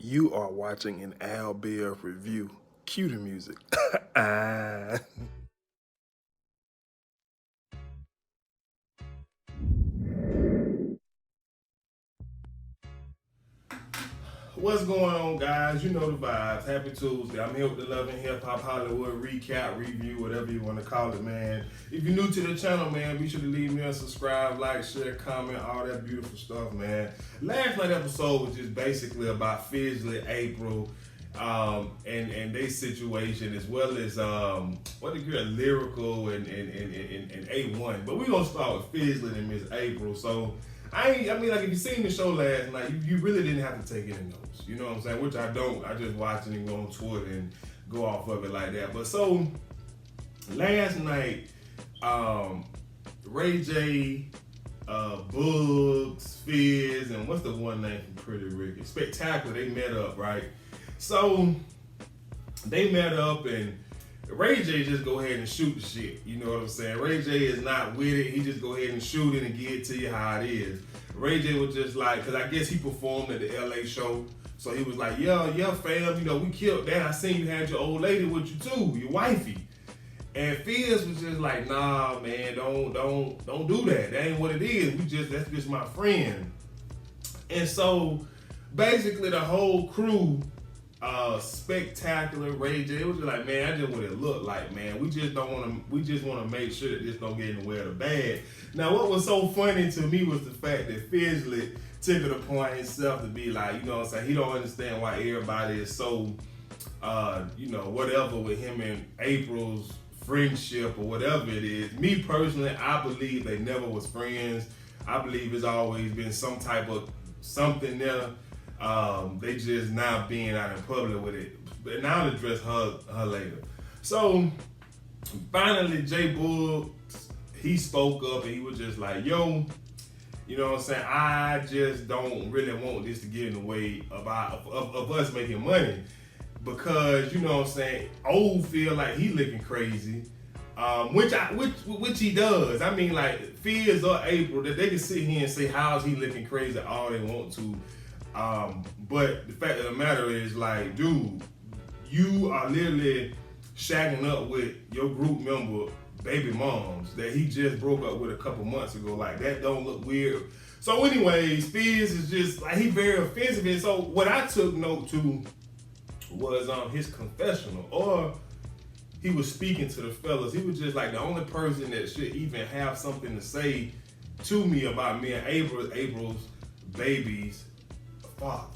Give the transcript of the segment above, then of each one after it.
You are watching an Al Bear review. Cue the music. Ah. What's going on, guys? You know the vibes. Happy Tuesday. I'm here with the Love and Hip Hop Hollywood recap, review, whatever you want to call it, man. If you're new to the channel, man, be sure to leave me a subscribe, like, share, comment, all that beautiful stuff, man. Last night episode was just basically about Fizzly, April, and their situation, as well as what the girl Lyrical and A1. But we're gonna start with Fizzly and Miss April. So I mean, like, if you seen the show last night, you really didn't have to take any notes. You know what I'm saying? Which I don't. I just watch it and go on Twitter and go off of it like that. But so last night, Ray J, Bugs, Fizz, and what's the one name from Pretty Ricky? Spectacular. They met up, right? So they met up, and Ray J just go ahead and shoot the shit. You know what I'm saying? Ray J is not with it. He just go ahead and shoot it and get it to you how it is. Ray J was just like, because I guess he performed at the LA show. So he was like, yeah, fam, you know, we killed that. I seen you had your old lady with you too, your wifey. And Fizz was just like, nah, man, don't do that. That ain't what it is. That's just my friend. And so basically the whole crew, Spectacular, Ray J, it was just like, man, I just what it looked like, man. We just want to make sure that this don't get in the way of the bad. Now, what was so funny to me was the fact that Fizzly took it upon himself to be like, you know what I'm saying, he don't understand why everybody is so, whatever with him and April's friendship or whatever it is. Me personally, I believe they never was friends. I believe it's always been some type of something there. They just now being out in public with it. But now I'll address her later. So finally J Books, he spoke up and he was just like, yo, you know what I'm saying, I just don't really want this to get in the way of us making money. Because, you know what I'm saying, old feel like he looking crazy. Which he does. I mean, like, Fizz or April, that they can sit here and say how's he looking crazy all they want to. But the fact of the matter is, like, dude, you are literally shacking up with your group member baby moms that he just broke up with a couple months ago. Like, that don't look weird. So anyways, Fizz is just like, he very offensive. And so what I took note to was his confessional, or he was speaking to the fellas. He was just like, the only person that should even have something to say to me about me and April's babies father.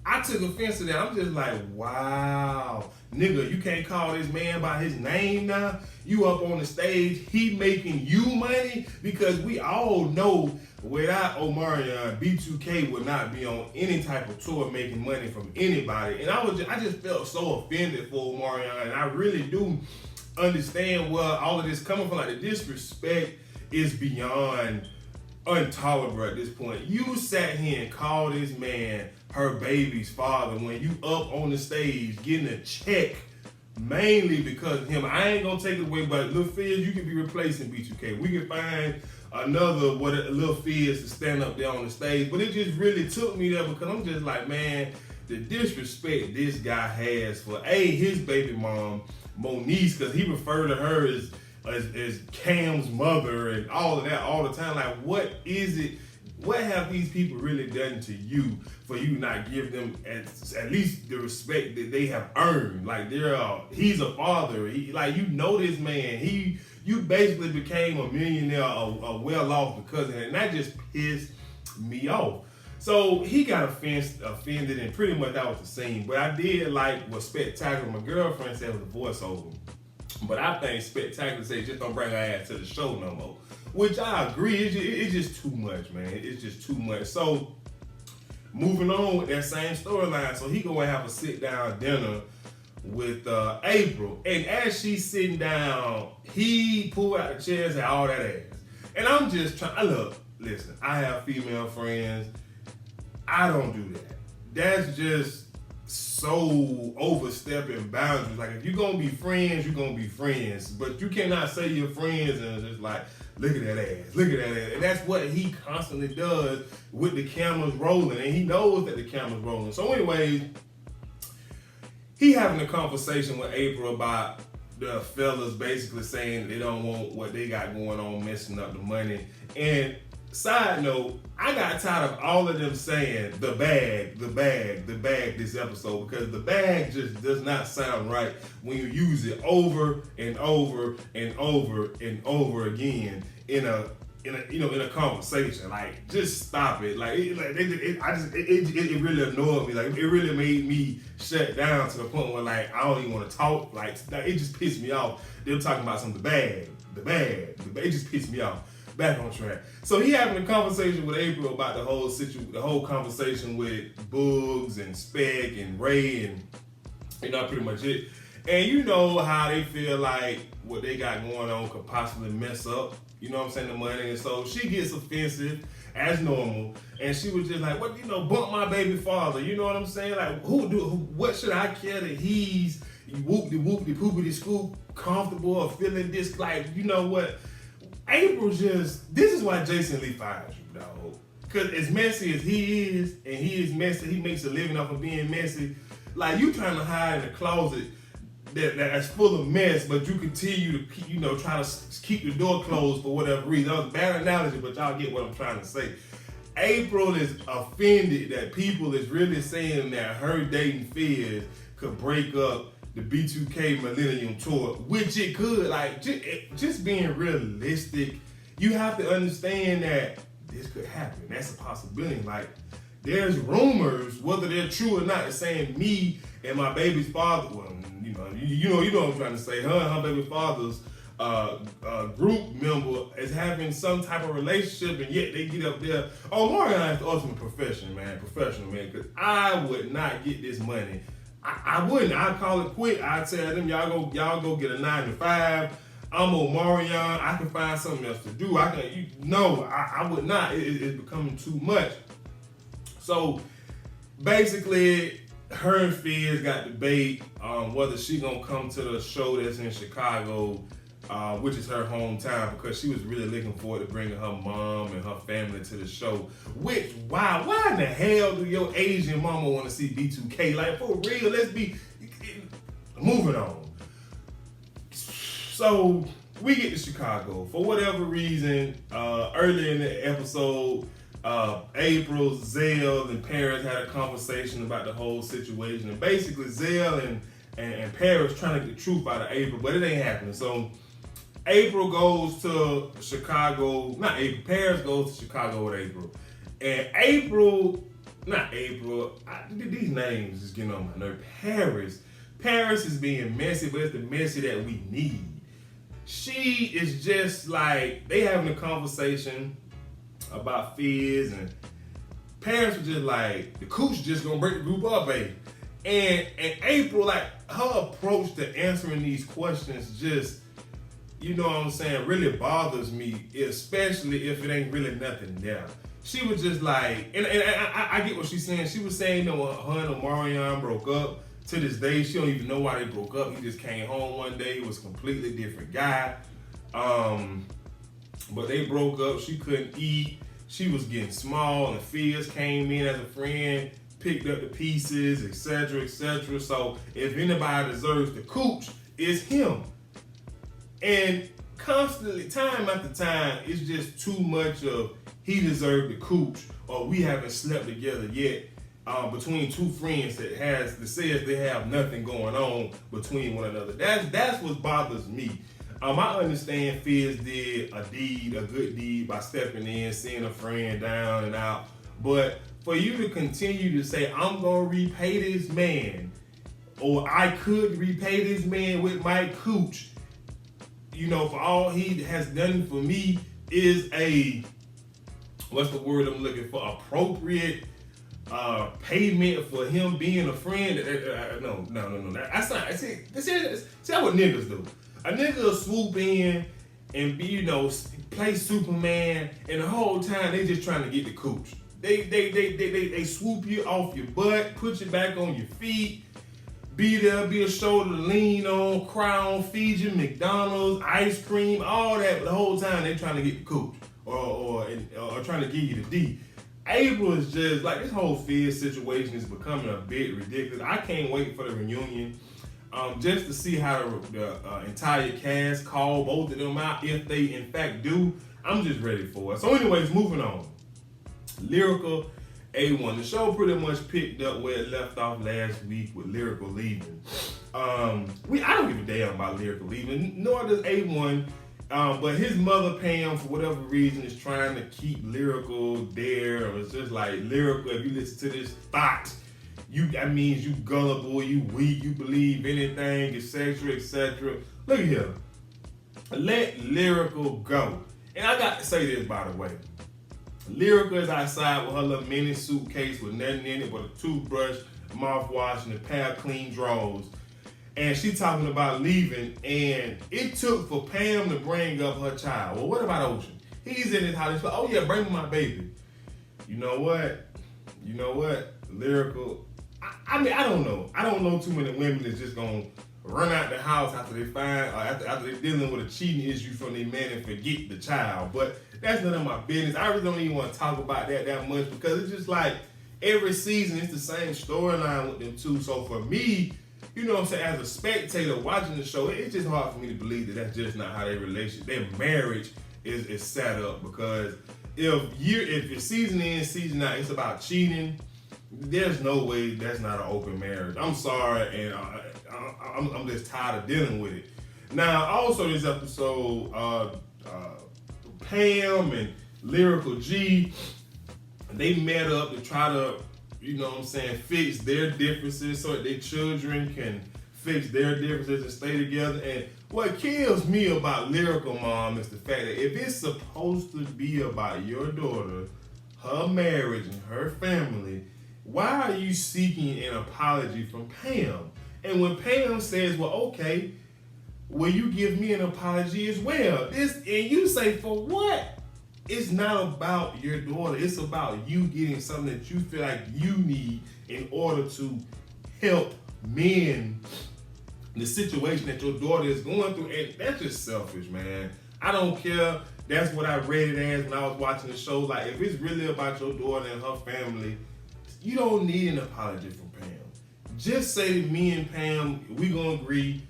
I took offense to that. I'm just like, wow, nigga, you can't call this man by his name now. You up on the stage, he making you money, because we all know without Omarion, B2K would not be on any type of tour making money from anybody. And I just felt so offended for Omarion, and I really do understand where all of this coming from. Like, the disrespect is beyond intolerable at this point. You sat here and called this man her baby's father when you up on the stage getting a check mainly because of him. I ain't gonna take it away, but Lil Fizz, you can be replacing B2K. We can find another Lil Fizz to stand up there on the stage. But it just really took me there because I'm just like, man, the disrespect this guy has for his baby mom, Moniece, because he referred to her as Cam's mother and all of that all the time. Like, what is it? What have these people really done to you for you not give them at least the respect that they have earned? Like, he's a father. This man. You basically became a millionaire, well off because of it, and that just pissed me off. So he got offended, and pretty much that was the scene. But I did like what Spectacular, my girlfriend, said was the voiceover. But I think Spectacular said just don't bring her ass to the show no more. Which I agree, it's just too much, man. It's just too much. So moving on with that same storyline, so he gonna have a sit down dinner with April. And as she's sitting down, he pulled out the chair and said, all that ass. And I'm just trying, listen, I have female friends. I don't do that. That's just so overstepping boundaries. Like, if you're gonna be friends, you're gonna be friends. But you cannot say you're friends and just like, look at that ass, look at that ass. And that's what he constantly does with the cameras rolling. And he knows that the camera's rolling. So anyways, he having a conversation with April about the fellas basically saying they don't want what they got going on messing up the money. And side note, I got tired of all of them saying the bag this episode, because the bag just does not sound right when you use it over and over and over and over again in a conversation. Like, just stop it. Like, it really annoyed me. Like, it really made me shut down to the point where, like, I don't even want to talk. Like, it just pissed me off. They were talking about something, the bag. It just pissed me off. Back on track. So he having a conversation with April about the whole conversation with Bugs and Spec and Ray, and pretty much it. And you know how they feel like what they got going on could possibly mess up, the money. And so she gets offensive as normal, and she was just like, bump my baby father, you know what I'm saying? Like, what should I care that he's whoopty scoop comfortable or feeling this, like, you know what? April this is why Jason Lee fires you, dog. Because as messy as he is, and he is messy, he makes a living off of being messy. Like, you trying to hide in a closet that's full of mess, but you continue to keep, try to keep the door closed for whatever reason. That was a bad analogy, but y'all get what I'm trying to say. April is offended that people is really saying that her dating Fizz could break up the B2K Millennium Tour, which it could. Like, just being realistic, you have to understand that this could happen. That's a possibility. Like, there's rumors, whether they're true or not, saying me and my baby's father, well, you know what I'm trying to say, her and her baby father's group member is having some type of relationship, and yet they get up there. Oh, Marion is the ultimate professional, man, because I would not get this money. I wouldn't. I'd call it quit. I'd tell them, y'all go get a 9 to 5. I'm Omarion. I can find something else to do. I would not. It's becoming too much. So basically, her and Fizz got debate whether she gonna come to the show that's in Chicago, which is her hometown, because she was really looking forward to bringing her mom and her family to the show. Which, why in the hell do your Asian mama want to see B2K? Like, for real, let's be moving on. So we get to Chicago. For whatever reason, earlier in the episode, April, Zell, and Paris had a conversation about the whole situation. And basically, Zell and Paris trying to get the truth out of April, but it ain't happening. So April goes to Chicago, Paris goes to Chicago with April. And these names is getting on my nerve. Paris is being messy, but it's the messy that we need. She is just like, they having a conversation about Fizz, and Paris was just like, the cooch just gonna break the group up, baby. And April, like, her approach to answering these questions just, you know what I'm saying, really bothers me, especially if it ain't really nothing there. She was just like, and I get what she's saying. She was saying, her and Omarion broke up. To this day, she don't even know why they broke up. He just came home one day. He was a completely different guy. But they broke up. She couldn't eat. She was getting small, and Fizz came in as a friend, picked up the pieces, etc., etc. So if anybody deserves the cooch, it's him. And constantly, time after time, it's just too much of he deserved the cooch, or we haven't slept together yet. Between two friends that says they have nothing going on between one another. That's what bothers me. I understand Fizz did a good deed by stepping in, seeing a friend down and out. But for you to continue to say, I'm gonna repay this man, or I could repay this man with my cooch, for all he has done for me is what's the word I'm looking for? Appropriate payment for him being a friend. No. That's not. See, that's what niggas do. A nigga will swoop in and be, play Superman, and the whole time they just trying to get the cooch. They swoop you off your butt, put you back on your feet, be there, be a shoulder to lean on, cry on, feed you McDonald's, ice cream, all that. But the whole time they trying to get the cooch or trying to give you the D. April is just like this whole Fizz situation is becoming a bit ridiculous. I can't wait for the reunion, just to see how the entire cast call both of them out if they in fact do. I'm just ready for it. So, anyways, moving on. Lyrical A1. The show pretty much picked up where it left off last week with Lyrical leaving. I don't give a damn about Lyrical leaving, nor does A1. But his mother Pam, for whatever reason, is trying to keep Lyrical there. It's just like, Lyrical, if you listen to this thought, that means you gullible, you weak, you believe anything, etc., etc. Look at here. Let Lyrical go. And I got to say this, by the way. Lyrical is outside with her little mini suitcase with nothing in it but a toothbrush, mouthwash, and a pair of clean drawers. And she talking about leaving, and it took for Pam to bring up her child. Well, what about Ocean? He's in his house. He's like, oh yeah, bring me my baby. You know what? Lyrical. I mean, I don't know. I don't know too many women that's just gonna run out the house after they find, or after they're dealing with a cheating issue from their man and forget the child. But that's none of my business. I really don't even want to talk about that much because it's just like every season it's the same storyline with them two. So for me, you know what I'm saying, as a spectator watching the show, it's just hard for me to believe that that's just not how their marriage is set up. Because if your season in, season out, it's about cheating, there's no way that's not an open marriage. I'm sorry, and I'm just tired of dealing with it. Now, also this episode, Pam and Lyrical G, they met up to try to, you know what I'm saying, fix their differences so that their children can fix their differences and stay together. And what kills me about Lyrical Mom is the fact that if it's supposed to be about your daughter, her marriage, and her family, why are you seeking an apology from Pam? And when Pam says, well, okay, will you give me an apology as well? And you say, for what? It's not about your daughter. It's about you getting something that you feel like you need in order to help mend the situation that your daughter is going through. And that's just selfish, man. I don't care. That's what I read it as when I was watching the show. Like, if it's really about your daughter and her family, you don't need an apology from Pam. Just say me and Pam, we gonna agree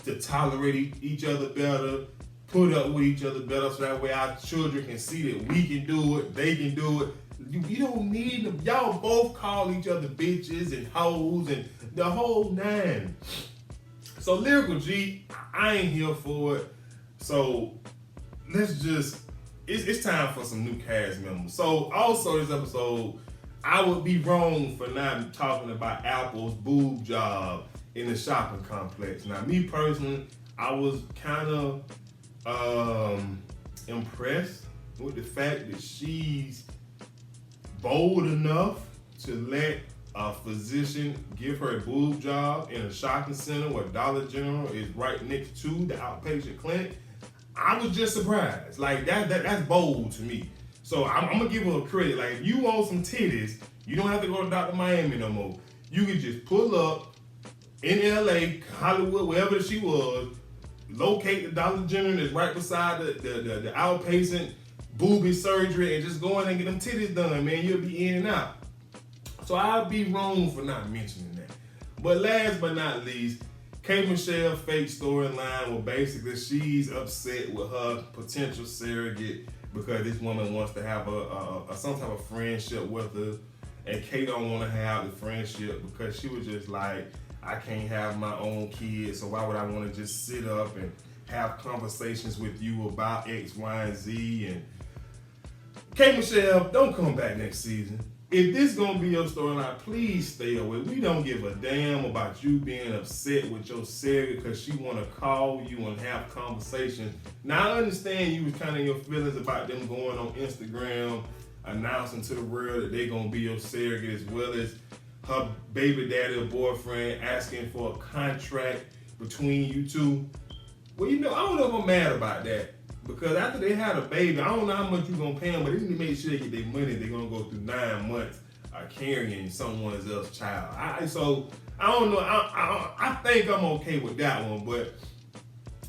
to tolerate each other better, put up with each other better, so that way our children can see that we can do it, they can do it. You don't need them. Y'all both call each other bitches and hoes and the whole nine. So Lyrical G, I ain't here for it. So it's time for some new cast members. So also this episode, I would be wrong for not talking about Apple's boob job in the shopping complex. Now, me personally, I was kind of impressed with the fact that she's bold enough to let a physician give her a boob job in a shopping center where Dollar General is right next to the outpatient clinic. I was just surprised. Like, that's bold to me. So I'm gonna give her a credit. Like, if you want some titties, you don't have to go to Dr. Miami no more. You can just pull up in LA, Hollywood, wherever she was, locate the Dollar General that's right beside the outpatient boobie surgery, and just go in and get them titties done, man. You'll be in and out. So I'll be wrong for not mentioning that. But last but not least, K. Michelle fake storyline where basically she's upset with her potential surrogate because this woman wants to have some type of friendship with her, and Kay don't want to have the friendship because she was just like, I can't have my own kids, so why would I want to just sit up and have conversations with you about X, Y, and Z? And K. Michelle, don't come back next season. If this gonna be your storyline, please stay away. We don't give a damn about you being upset with your surrogate because she wanna call you and have conversations. Now I understand you was kind of in your feelings about them going on Instagram, announcing to the world that they gonna be your surrogate, as well as her baby daddy or boyfriend asking for a contract between you two. Well, you know, I don't know if I'm mad about that. Because after they had a baby, I don't know how much you're going to pay them, but they need to make sure they get their money. They're going to go through 9 months carrying someone else's child. So, I don't know. I think I'm okay with that one. But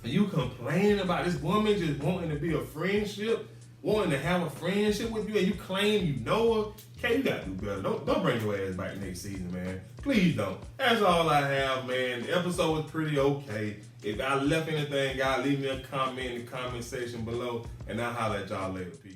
you complaining about this woman just wanting to be a friendship wanting to have a friendship with you and you claim you know her, okay, you gotta do better. Don't bring your ass back next season, man. Please don't. That's all I have, man. The episode was pretty okay. If I left anything out, leave me a comment in the comment section below, and I'll holler at y'all later. Peace.